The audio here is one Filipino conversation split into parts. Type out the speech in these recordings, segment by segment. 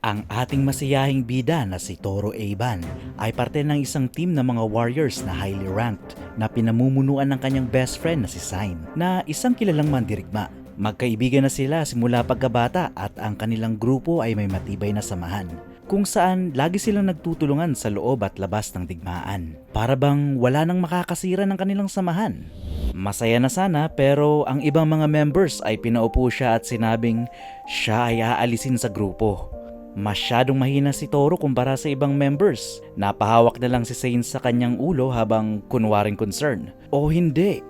Ang ating masiyahing bida na si Toro Aban ay parte ng isang team ng mga warriors na highly ranked na pinamumunuan ng kanyang best friend na si Sign na isang kilalang mandirigma. Magkaibigan na sila simula pagkabata at ang kanilang grupo ay may matibay na samahan kung saan lagi silang nagtutulungan sa loob at labas ng digmaan. Para bang wala nang makakasira ng kanilang samahan. Masaya na sana pero ang ibang mga members ay pinaupo siya at sinabing siya ay aalisin sa grupo. Masyadong mahina si Toro kumpara sa ibang members. Napahawak na lang si Sain sa kanyang ulo habang kunwaring concern. O hindi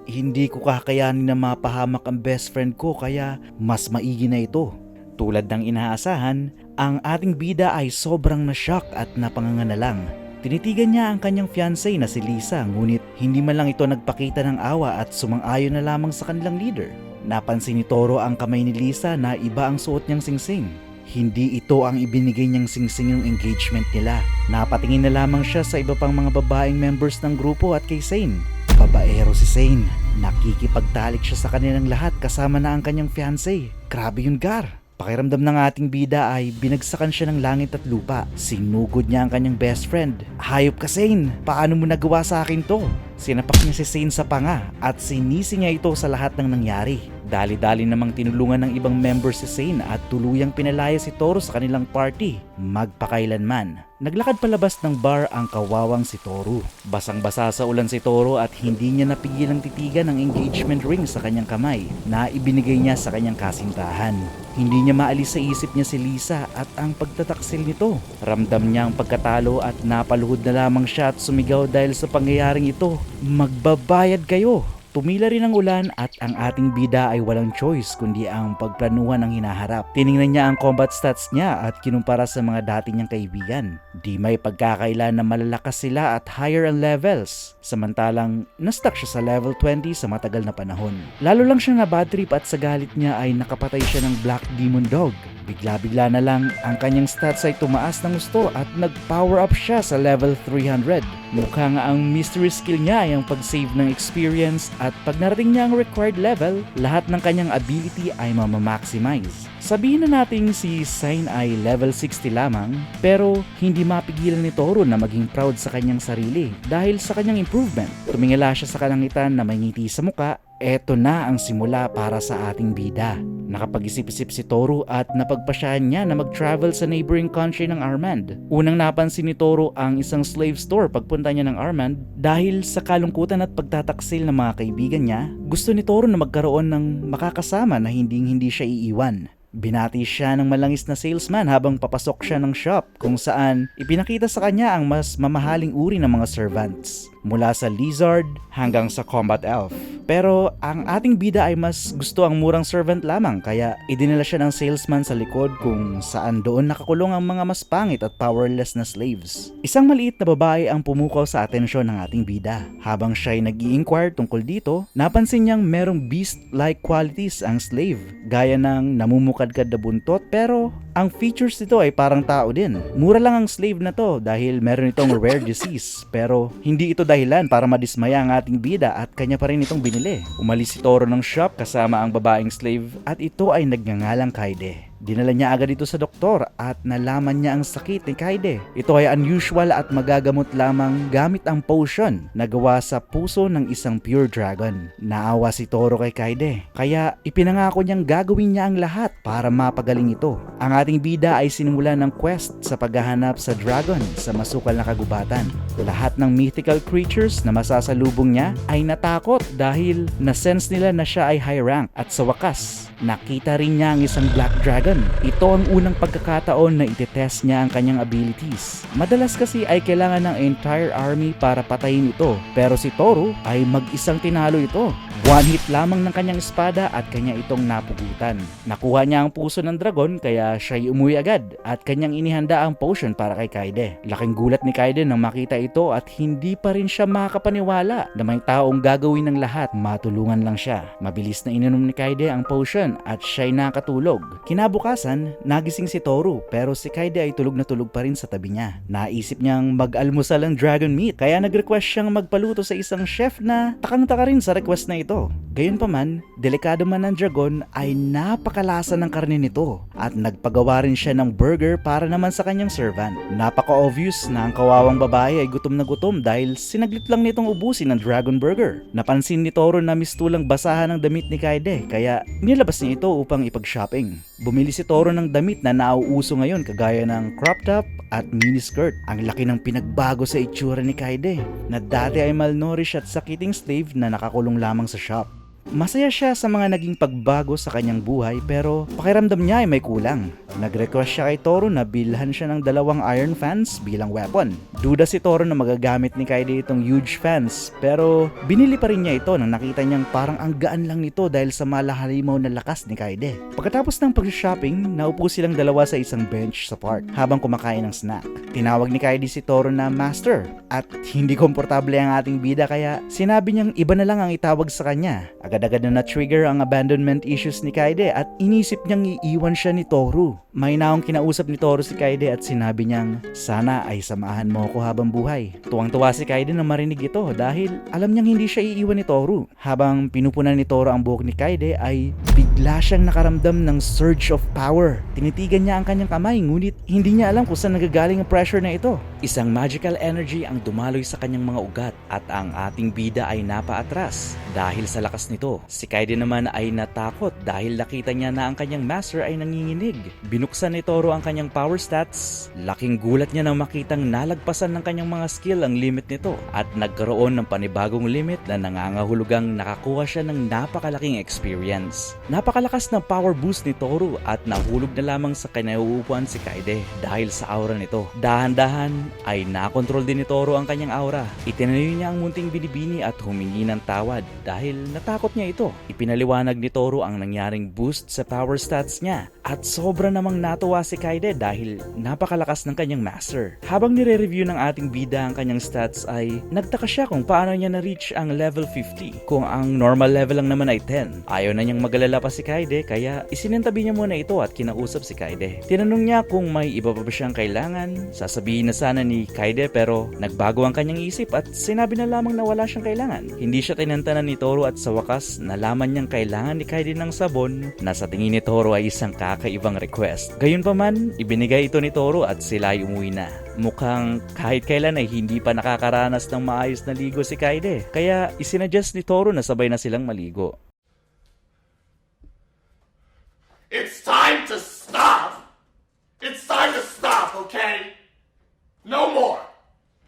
ko kakayanin na mapahamak ang best friend ko kaya mas maigi na ito. Tulad ng inaasahan, ang ating bida ay sobrang na-shock at napanganga na lang. Tinitigan niya ang kanyang fiancé na si Lisa ngunit hindi man lang ito nagpakita ng awa at sumang-ayon na lamang sa kanilang leader. Napansin ni Toro ang kamay ni Lisa na iba ang suot niyang singsing. Hindi ito ang ibinigay niyang singsing ng engagement nila. Napatingin na lamang siya sa iba pang mga babaeng members ng grupo at kay Sain. Babaero si Sain. Nakikipagtalik siya sa kanilang lahat kasama na ang kanyang fiancé. Grabe yun, Gar. Pakiramdam ng ating bida ay binagsakan siya ng langit at lupa. Sinugod niya ang kanyang best friend. Hayop ka, Sain! Paano mo nagawa sa akin to? Sinapak niya si Sain sa panga at sinisi niya ito sa lahat ng nangyari. Dali-dali namang tinulungan ng ibang member si Sain at tuluyang pinalaya si Toro sa kanilang party. Magpakailanman. Naglakad palabas ng bar ang kawawang si Toro. Basang-basa sa ulan si Toro at hindi niya napigilang titigan ang engagement ring sa kanyang kamay na ibinigay niya sa kanyang kasintahan. Hindi niya maalis sa isip niya si Lisa at ang pagtataksil nito. Ramdam niya ang pagkatalo at napaluhod na lamang siya at sumigaw dahil sa pangyayaring ito. Magbabayad kayo! Tumila rin ang ulan at ang ating bida ay walang choice kundi ang pagplanuhan ng hinaharap. Tiningnan niya ang combat stats niya at kinumpara sa mga dati niyang kaibigan. Di may pagkakaila na malalakas sila at higher ang levels. Samantalang na-stuck siya sa level 20 sa matagal na panahon. Lalo lang siya na bad trip at sa galit niya ay nakapatay siya ng Black Demon Dog. Bigla-bigla na lang ang kanyang stats ay tumaas ng gusto at nag-power up siya sa level 300. Mukha nga ang mystery skill niya ay ang pag-save ng experience at pag narating niya ang required level, lahat ng kanyang ability ay mamamaximize. Sabihin na natin si Sign ay level 60 lamang pero hindi mapigilan ni Toro na maging proud sa kanyang sarili dahil sa kanyang improvement. Tumingala siya sa kalangitan na may ngiti sa muka. Eto na ang simula para sa ating bida. Nakapag-isip-isip si Toro at napagpasyahan niya na mag-travel sa neighboring country ng Armand. Unang napansin ni Toro ang isang slave store pagpunta niya ng Armand dahil sa kalungkutan at pagtataksil ng mga kaibigan niya, gusto ni Toro na magkaroon ng makakasama na hindi siya iiwan. Binati siya ng malangis na salesman habang papasok siya ng shop kung saan ipinakita sa kanya ang mas mamahaling uri ng mga servants mula sa lizard hanggang sa combat elf. Pero ang ating bida ay mas gusto ang murang servant lamang kaya idinala siya ng salesman sa likod kung saan doon nakakulong ang mga mas pangit at powerless na slaves. Isang maliit na babae ang pumukaw sa atensyon ng ating bida. Habang siya ay nag-i-inquire tungkol dito, napansin niyang merong beast-like qualities ang slave gaya ng namumukadkad na buntot pero ang features nito ay parang tao din. Mura lang ang slave na to dahil meron itong rare disease pero hindi ito dahilan para madismaya ang ating bida at kanya pa rin itong binili. Umalis si Toro ng shop kasama ang babaeng slave at ito ay nagngangalang Kaide. Dinala niya agad ito sa doktor at nalaman niya ang sakit ni Kaide. Ito ay unusual at magagamot lamang gamit ang potion na gawa sa puso ng isang pure dragon. Naawa si Toro kay Kaide kaya ipinangako niyang gagawin niya ang lahat para mapagaling ito. Ang ating bida ay sinimula ng quest sa paghahanap sa dragon sa masukal na kagubatan. Lahat ng mythical creatures na masasalubong niya ay natakot dahil na-sense nila na siya ay high rank at sa wakas nakita rin niya ang isang black dragon. Ito ang unang pagkakataon na itetest niya ang kanyang abilities. Madalas kasi ay kailangan ng entire army para patayin ito pero si Toro ay mag-isang tinalo ito. One hit lamang ng kanyang espada at kanya itong napugutan. Nakuha niya ang puso ng dragon kaya siya'y umuwi agad at kanyang inihanda ang potion para kay Kaide. Laking gulat ni Kaide nang makita ito at hindi pa rin siya makapaniwala na may taong gagawin ng lahat, matulungan lang siya. Mabilis na ininom ni Kaide ang potion at siya'y nakatulog. Kinabukasan Kinabukasan, nagising si Toru pero si Kaede ay tulog na tulog pa rin sa tabi niya. Naisip niyang mag-almusal ang dragon meat kaya nag-request siyang magpaluto sa isang chef na takang-taka rin sa request na ito. Gayunpaman, delikado man ng dragon ay napakalasa ng karne nito at nagpagawa rin siya ng burger para naman sa kanyang servant. Napaka-obvious na ang kawawang babae ay gutom na gutom dahil sinaglit lang nitong ubusin ng dragon burger. Napansin ni Toru na mistulang basahan ng damit ni Kaede kaya nilabas niya ito upang ipag-shopping. Bumili si Toru ng damit na nauuso ngayon kagaya ng crop top at miniskirt. Ang laki ng pinagbago sa itsura ni Kaede na dati ay malnourished at sakiting slave na nakakulong lamang sa shop. Masaya siya sa mga naging pagbago sa kanyang buhay pero pakiramdam niya ay may kulang. Nag-request siya kay Toru na bilhan siya ng 2 iron fans bilang weapon. Duda si Toru na magagamit ni Kaede itong huge fans pero binili pa rin niya ito nang nakita niyang parang ang gaan lang nito dahil sa malahalimaw na lakas ni Kaede. Pagkatapos ng pag-shopping, naupo silang dalawa sa isang bench sa park habang kumakain ng snack. Tinawag ni Kaede si Toru na master at hindi komportable ang ating bida kaya sinabi niyang iba na lang ang itawag sa kanya. Agad-agad na na-trigger ang abandonment issues ni Kaede at inisip niyang iiwan siya ni Toru. May naong kinausap ni Toru si Kaede at sinabi niyang, sana ay samahan mo ako habang buhay. Tuwang-tuwa si Kaede na marinig ito dahil alam niyang hindi siya iiwan ni Toru. Habang pinupunan ni Toru ang buhok ni Kaede ay bigla siyang nakaramdam ng surge of power. Tinitigan niya ang kanyang kamay ngunit hindi niya alam kung saan nagagaling ang pressure na ito. Isang magical energy ang dumaloy sa kanyang mga ugat at ang ating bida ay napaatras. Dahil sa lakas nito, si Kaede naman ay natakot dahil nakita niya na ang kanyang master ay nanginginig. Binuksan ni Toru ang kanyang power stats. Laking gulat niya nang makitang nalagpasan ng kanyang mga skill ang limit nito at nagkaroon ng panibagong limit na nangangahulugang nakakuha siya ng napakalaking experience. Napakalakas ng power boost ni Toru at nahulog na lamang sa kinauupuan si Kaede dahil sa aura nito. Dahan-dahan ay nakontrol din ni Toru ang kanyang aura. Itinayo niya ang munting binibini at humingi ng tawad dahil natakot niya ito. Ipinaliwanag ni Toru ang nangyaring boost sa power stats niya at sobra namang natuwa si Kaede dahil napakalakas ng kanyang master. Habang nire-review ng ating bida ang kanyang stats ay nagtaka siya kung paano niya na-reach ang level 50 kung ang normal level lang naman ay 10. Ayaw na niyang magalala pa si Kaede kaya isinantabi niya muna ito at kinausap si Kaede. Tinanong niya kung may iba pa ba siyang kailangan. Sasabihin na sana ni Kaede pero nagbago ang kanyang isip at sinabi na lamang na wala siyang kailangan. Hindi siya tinantanan ni Toru at sa wakas nalaman niyang kailangan ni Kaede ng sabon na sa tingin ni Toru ay isang kakaibang request. Gayunpaman, ibinigay ito ni Toru at sila ay umuwi na. Mukhang kahit kailan ay hindi pa nakakaranas ng maayos na ligo si Kaede kaya isinadjust ni Toru na sabay na silang maligo. It's time to stop! It's time to stop, okay? No more!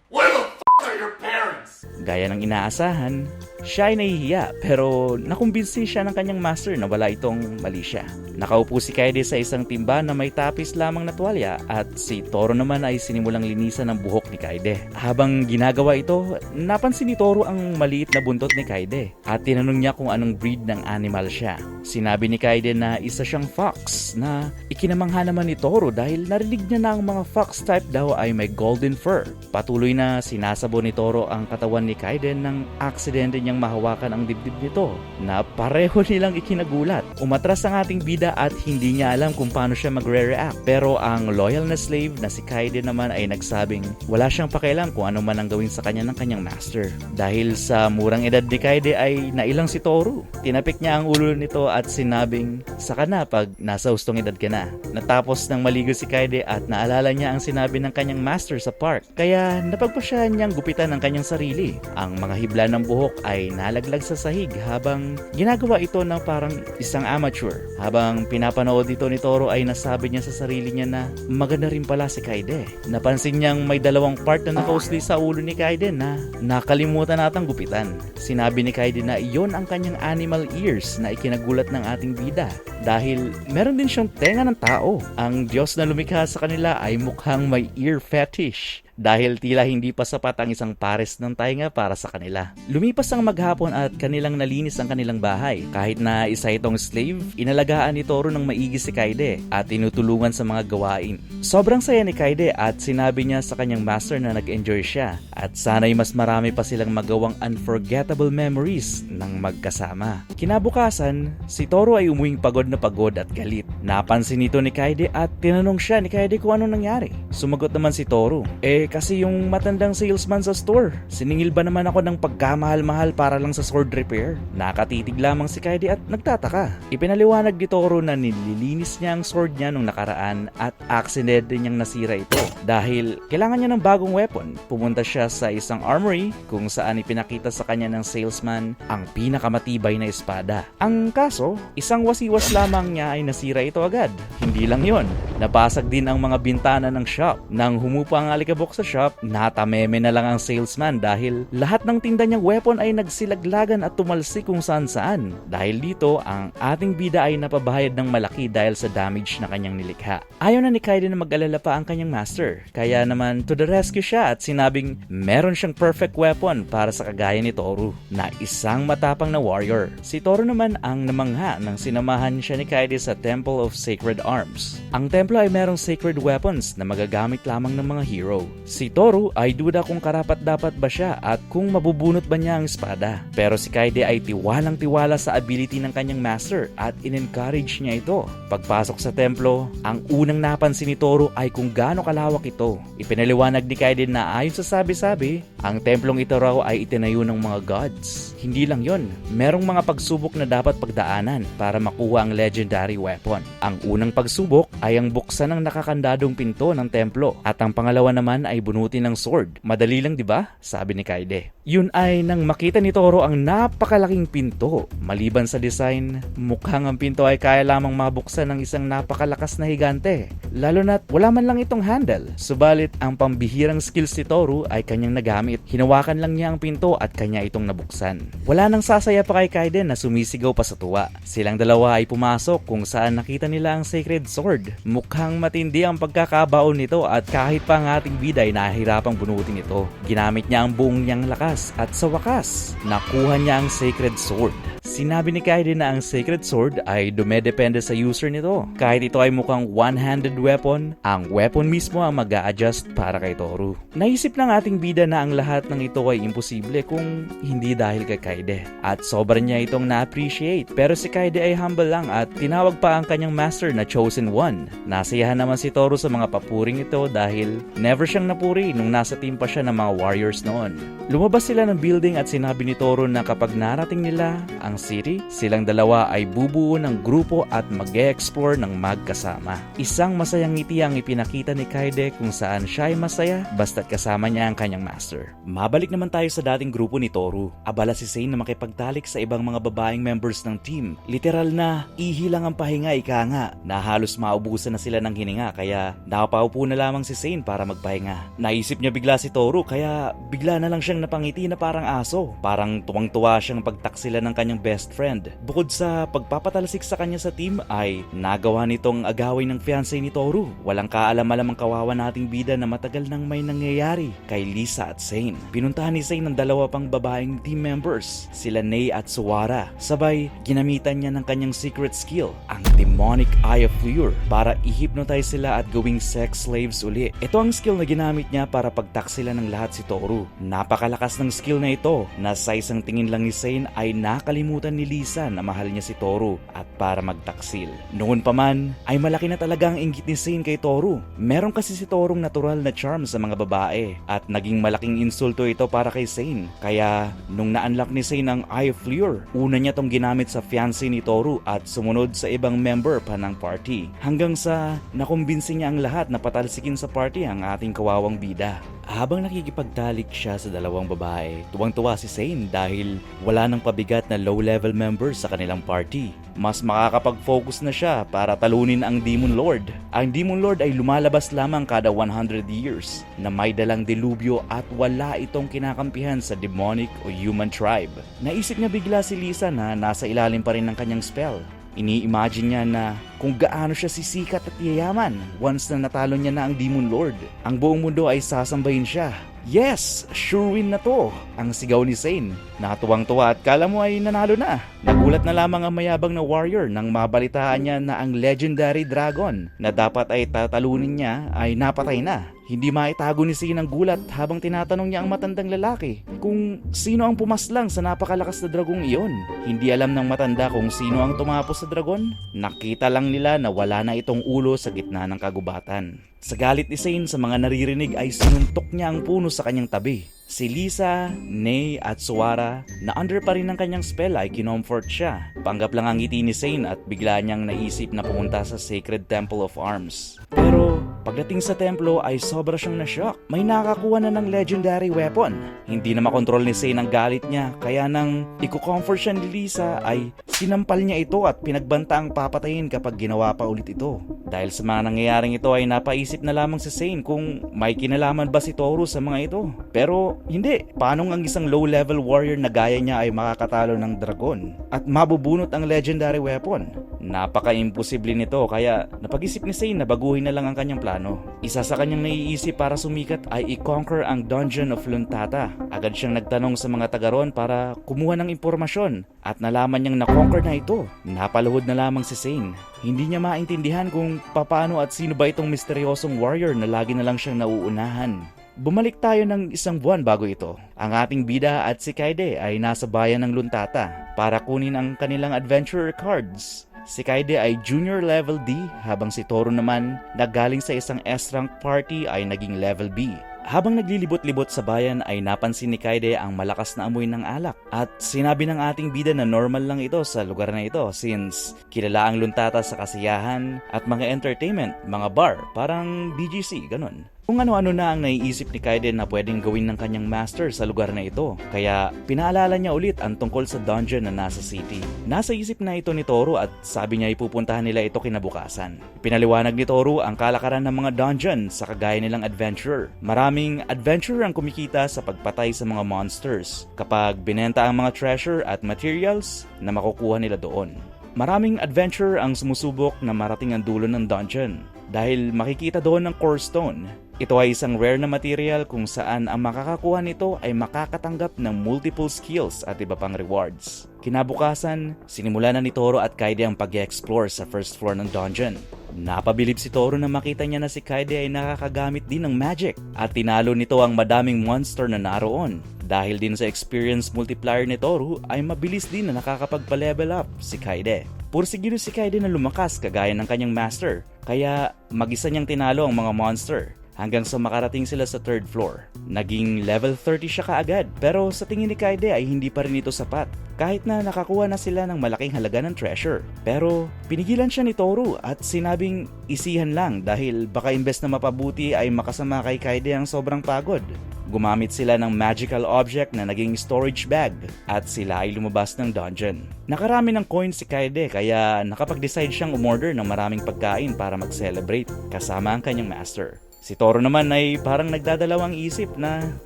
Where the are your parents? Gaya ng inaasahan, siya ay nahihiya pero nakumbinsi siya ng kanyang master na wala itong mali siya. Nakaupo si Kaede sa isang timba na may tapis lamang na tuwalya at si Toru naman ay sinimulang linisan ang buhok ni Kaede. Habang ginagawa ito, napansin ni Toru ang maliit na buntot ni Kaede at tinanong niya kung anong breed ng animal siya. Sinabi ni Kaede na isa siyang fox na ikinamangha naman ni Toru dahil narinig niya na ang mga fox type daw ay may golden fur. Patuloy na sinasabo ni Toru ang katawan ni Kaede nang aksidente niyang mahawakan ang dibdib nito na pareho nilang ikinagulat. Umatras ang ating bida at hindi niya alam kung paano siya magre-react. Pero ang loyal na slave na si Kaede naman ay nagsabing wala siyang pakialam kung ano man ang gawin sa kanya ng kanyang master. Dahil sa murang edad ni Kaede ay nailang si Toru. Tinapik niya ang ulo nito at sinabing saka na pag nasa hustong edad ka na. Natapos ng maligo si Kaede at naalala niya ang sinabi ng kanyang master sa park. Kaya napagpasyahan niyang gupitan ang kanyang sarili. Ang mga hibla ng buhok ay nalaglag sa sahig habang ginagawa ito ng parang isang amateur. Habang pinapanood ito ni Toru ay nasabi niya sa sarili niya na maganda rin pala si Kaede. Napansin niyang may 2 part na nakausli sa ulo ni Kaede na nakalimutan natang gupitan. Sinabi ni Kaede na iyon ang kanyang animal ears na ikinagulat ng ating bida dahil meron din siyang tenga ng tao. Ang Diyos na lumikha sa kanila ay mukhang may ear fetish. dahil tila hindi pa sapat ang isang pares ng tainga para sa kanila. Lumipas ang maghapon at kanilang nalinis ang kanilang bahay. Kahit na isa itong slave, inalagaan ni Toru ng maigi si Kaede at tinutulungan sa mga gawain. Sobrang saya ni Kaede at sinabi niya sa kanyang master na nag-enjoy siya at sana'y mas marami pa silang magawang unforgettable memories ng magkasama. Kinabukasan, si Toru ay umuwing pagod na pagod at galit. Napansin ito ni Kaede at tinanong siya ni Kaede kung anong nangyari. Sumagot naman si Toru, kasi yung matandang salesman sa store, siningil ba naman ako ng pagkamahal-mahal para lang sa sword repair? Nakatitig lamang si Kaede at nagtataka. Ipinaliwanag ni Toru na nililinis niya ang sword niya nung nakaraan at accident din niyang nasira ito. Dahil kailangan niya ng bagong weapon, pumunta siya sa isang armory kung saan ipinakita sa kanya ng salesman ang pinakamatibay na espada. Ang kaso, isang wasiwas lamang niya ay nasira ito agad. Hindi lang yon, nabasag din ang mga bintana ng shop. Nang humupa ang alikabok sa shop, natameme na lang ang salesman dahil lahat ng tinda niyang weapon ay nagsilaglagan at tumalsik kung saan-saan. Dahil dito, ang ating bida ay napabahayad ng malaki dahil sa damage na kanyang nilikha. Ayaw na ni Kaede na mag-alala pa ang kanyang master, kaya naman to the rescue siya at sinabing meron siyang perfect weapon para sa kagaya ni Toru, na isang matapang na warrior. Si Toru naman ang namangha nang sinamahan siya ni Kaede sa Temple of Sacred Arms. Ang templo ay merong sacred weapons na magagamit lamang ng mga hero. Si Toru ay duda kung karapat-dapat ba siya at kung mabubunot ba niya ang espada. Pero si Kaede ay tiwalang-tiwala sa ability ng kanyang master at in-encourage niya ito. Pagpasok sa templo, ang unang napansin ni Toru ay kung gaano kalawak ito. Ipinaliwanag ni Kaede na ayon sa sabi-sabi, ang templong ito raw ay itinayo ng mga gods. Hindi lang yon, merong mga pagsubok na dapat pagdaanan para makuha ang legendary weapon. Ang unang pagsubok ay ang buksan ng nakakandadong pinto ng templo at ang pangalawa naman ay bunutin ng sword. Madali lang, di ba? Sabi ni Kaede. Yun ay nang makita ni Toru ang napakalaking pinto. Maliban sa design, mukhang ang pinto ay kaya lamang mabuksan ng isang napakalakas na higante. Lalo na't wala man lang itong handle. Subalit ang pambihirang skills ni Toru ay kanyang nagamit. Hinawakan lang niya ang pinto at kanya itong nabuksan. Wala nang sasaya pa kay Kaede na sumisigaw pa sa tuwa. Silang dalawa ay pumasok kung saan nakita nila ang sacred sword. Mukhang matindi ang pagkakabaon nito at kahit pa ang ating bida ay nahihirapang bunutin ito. Ginamit niya ang buong niyang lakas at sa wakas, nakuha niya ang sacred sword. Sinabi ni Kaede na ang sacred sword ay dumedepende sa user nito. Kahit ito ay mukhang one-handed weapon, ang weapon mismo ang mag-a-adjust para kay Toru. Naisip ng ating bida na ang lahat ng ito ay imposible kung hindi dahil kay Kaede. At sobra niya itong na-appreciate. Pero si Kaede ay humble lang at tinawag pa ang kanyang master na Chosen One. Nasiyahan naman si Toru sa mga papuring ito dahil never siyang napuri nung nasa team pa siya ng mga warriors noon. Lumabas sila ng building at sinabi ni Toru na kapag narating nila ang city, silang dalawa ay bubuo ng grupo at mag-e-explore ng magkasama. Isang masayang ngiti ang ipinakita ni Kaede kung saan siya ay masaya basta't kasama niya ang kanyang master. Mabalik naman tayo sa dating grupo ni Toru. Abala si Sane na makipagtalik sa ibang mga babaeng members ng team. Literal na ihilang ang pahinga, ika nga, na halos maubusan na sila ng hininga kaya nakapaupo na lamang si Sane para magpahinga. Naisip niya bigla si Toru kaya bigla na lang siyang napangiti na parang aso. Parang tuwang-tuwa siyang pagtaksila ng kanyang best friend. Bukod sa pagpapatalsik sa kanya sa team ay nagawa nitong agawin ng fiancé ni Toru. Walang kaalam-alam ang kawawa nating bida na matagal nang may nangyayari kay Lisa at Sane. Pinuntahan ni Sane ng dalawa pang babaeng team members, sila Nei at Suwara. Sabay, ginamitan niya ng kanyang secret skill, ang Demonic Eye of Lure, para i-hypnotize sila at gawing sex slaves uli. Ito ang skill na ginamit niya para pagtaksila ng lahat si Toru. Napakalakas ng skill na ito na sa isang tingin lang ni Sane ay nakalimutan ni Lisa na mahal niya si Toru at para magtaksil. Noon pa man ay malaki na talaga ang inggit ni Sane kay Toru. Meron kasi si Torung natural na charm sa mga babae at naging malaking insulto ito para kay Sane. Kaya nung na-unlock ni Sane ang Eye of Lure, una niya tong ginamit sa fiancé ni Toru at sumunod sa ibang member pa ng party. Hanggang sa nakumbinsi niya ang lahat na patalsikin sa party ang ating kawawang bida. Habang nakikipagtalik siya sa dalawang babae, tuwang-tuwa si Sane dahil wala nang pabigat na low-level members sa kanilang party. Mas makakapag-focus na siya para talunin ang Demon Lord. Ang Demon Lord ay lumalabas lamang kada 100 years na may dalang delubyo at wala itong kinakampihan sa demonic o human tribe. Naisip niya bigla si Lisa na nasa ilalim pa rin ng kanyang spell. Ini-imagine niya na kung gaano siya sisikat at yayaman once na natalo niya na ang Demon Lord. Ang buong mundo ay sasambahin siya. Yes! Sure win na to! Ang sigaw ni Zane. Natuwang-tuwa at kala mo ay nanalo na. Nagulat na lamang ang mayabang na warrior nang mabalitaan niya na ang legendary dragon na dapat ay tatalunin niya ay napatay na. Hindi maitago ni Zane ang gulat habang tinatanong niya ang matandang lalaki kung sino ang pumaslang sa napakalakas na dragong iyon. Hindi alam ng matanda kung sino ang tumapos sa dragon. Nakita lang nila na wala na itong ulo sa gitna ng kagubatan. Sa galit ni Zane sa mga naririnig ay sinuntok niya ang puno sa kanyang tabi. Si Lisa, Ney at Suara na under pa rin ng kanyang spell ay kinomfort siya. Panggap lang ang ngiti ni Zane at bigla niyang naisip na pumunta sa Sacred Temple of Arms. Pero pagdating sa templo ay sobra siyang na-shock. May nakakuha na ng legendary weapon. Hindi na makontrol ni Zane ang galit niya kaya nang iko-comfort siya ni Lisa ay sinampal niya ito at pinagbanta ang papatayin kapag ginawa pa ulit ito. Dahil sa mga nangyayaring ito ay napaisip na lamang si Zane kung may kinalaman ba si Toru sa mga ito. Pero hindi. Paanong ang isang low-level warrior na gaya niya ay makakatalo ng dragon at mabubunot ang legendary weapon? Napaka-imposible nito kaya napag-isip ni Zane na baguhin na lang ang kanyang plano. Isa sa kanyang naiisip para sumikat ay i-conquer ang Dungeon of Luntata. Agad siyang nagtanong sa mga taga roon para kumuha ng impormasyon at nalaman niyang na-conquer na ito. Napaluhod na lamang si Zane. Hindi niya maintindihan kung paano at sino ba itong misteryosong warrior na lagi na lang siyang nauunahan. Bumalik tayo ng isang buwan bago ito. Ang ating bida at si Kaede ay nasa bayan ng Luntata para kunin ang kanilang adventurer cards. Si Kaede ay junior level D habang si Toru naman na galing sa isang S-rank party ay naging level B. Habang naglilibot-libot sa bayan ay napansin ni Kaede ang malakas na amoy ng alak at sinabi ng ating bida na normal lang ito sa lugar na ito since kilala ang Luntata sa kasiyahan at mga entertainment, mga bar, parang BGC, ganun. Kung ano-ano na ang naiisip ni Kaede na pwedeng gawin ng kanyang master sa lugar na ito. Kaya pinaalala niya ulit ang tungkol sa dungeon na nasa city. Nasa isip na ito ni Toru at sabi niya ipupuntahan nila ito kinabukasan. Pinaliwanag ni Toru ang kalakaran ng mga dungeon sa kagaya nilang adventurer. Maraming adventurer ang kumikita sa pagpatay sa mga monsters kapag binenta ang mga treasure at materials na makukuha nila doon. Maraming adventurer ang sumusubok na marating ang dulo ng dungeon dahil makikita doon ng core stone. Ito ay isang rare na material kung saan ang makakakuha nito ay makakatanggap ng multiple skills at iba pang rewards. Kinabukasan, sinimula na ni Toru at Kaede ang pag-explore sa first floor ng dungeon. Napabilib si Toru na makita niya na si Kaede ay nakakagamit din ng magic at tinalo nito ang madaming monster na naroon. Dahil din sa experience multiplier ni Toru ay mabilis din na nakakapagpa-level up si Kaede. Pursigino si Kaede na lumakas kagaya ng kanyang master, kaya mag-isa niyang tinalo ang mga monster. Hanggang sa makarating sila sa third floor. Naging level 30 siya kaagad pero sa tingin ni Kaede ay hindi pa rin ito sapat kahit na nakakuha na sila ng malaking halaga ng treasure. Pero pinigilan siya ni Toru at sinabing isihan lang dahil baka imbes na mapabuti ay makasama kay Kaede ang sobrang pagod. Gumamit sila ng magical object na naging storage bag at sila ay lumabas ng dungeon. Nakarami ng coins si Kaede kaya nakapag-decide siyang umorder ng maraming pagkain para mag-celebrate kasama ang kanyang master. Si Toru naman ay parang nagdadalawang isip na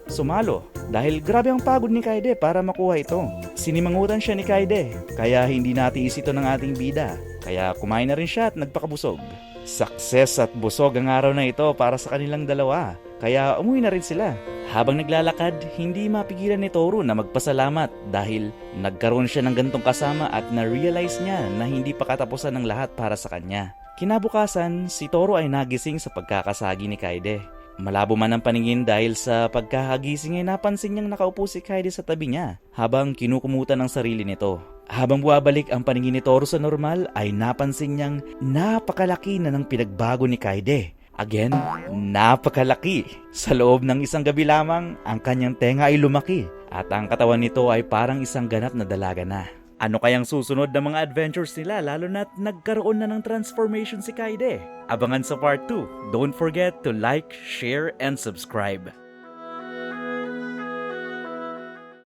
sumalo dahil grabe ang pagod ni Kaede para makuha ito. Sinimangutan siya ni Kaede kaya hindi natiis ito ng ating bida kaya kumain na rin siya at nagpakabusog. Success at busog ang araw na ito para sa kanilang dalawa kaya umuwi na rin sila. Habang naglalakad, hindi mapigilan ni Toru na magpasalamat dahil nagkaroon siya ng gantong kasama at na-realize niya na hindi pa katapusan ng lahat para sa kanya. Kinabukasan, si Toru ay nagising sa pagkakasagi ni Kaede. Malabo man ang paningin dahil sa pagkakagising ay napansin niyang nakaupo si Kaede sa tabi niya habang kinukumutan ng sarili nito. Habang buwabalik ang paningin ni Toru sa normal ay napansin niyang napakalaki na ng pinagbago ni Kaede. Again, napakalaki. Sa loob ng isang gabi lamang, ang kanyang tenga ay lumaki at ang katawan nito ay parang isang ganap na dalaga na. Ano kayang susunod na mga adventures nila lalo na't nagkaroon na ng transformation si Kaede? Abangan sa part 2. Don't forget to like, share, and subscribe.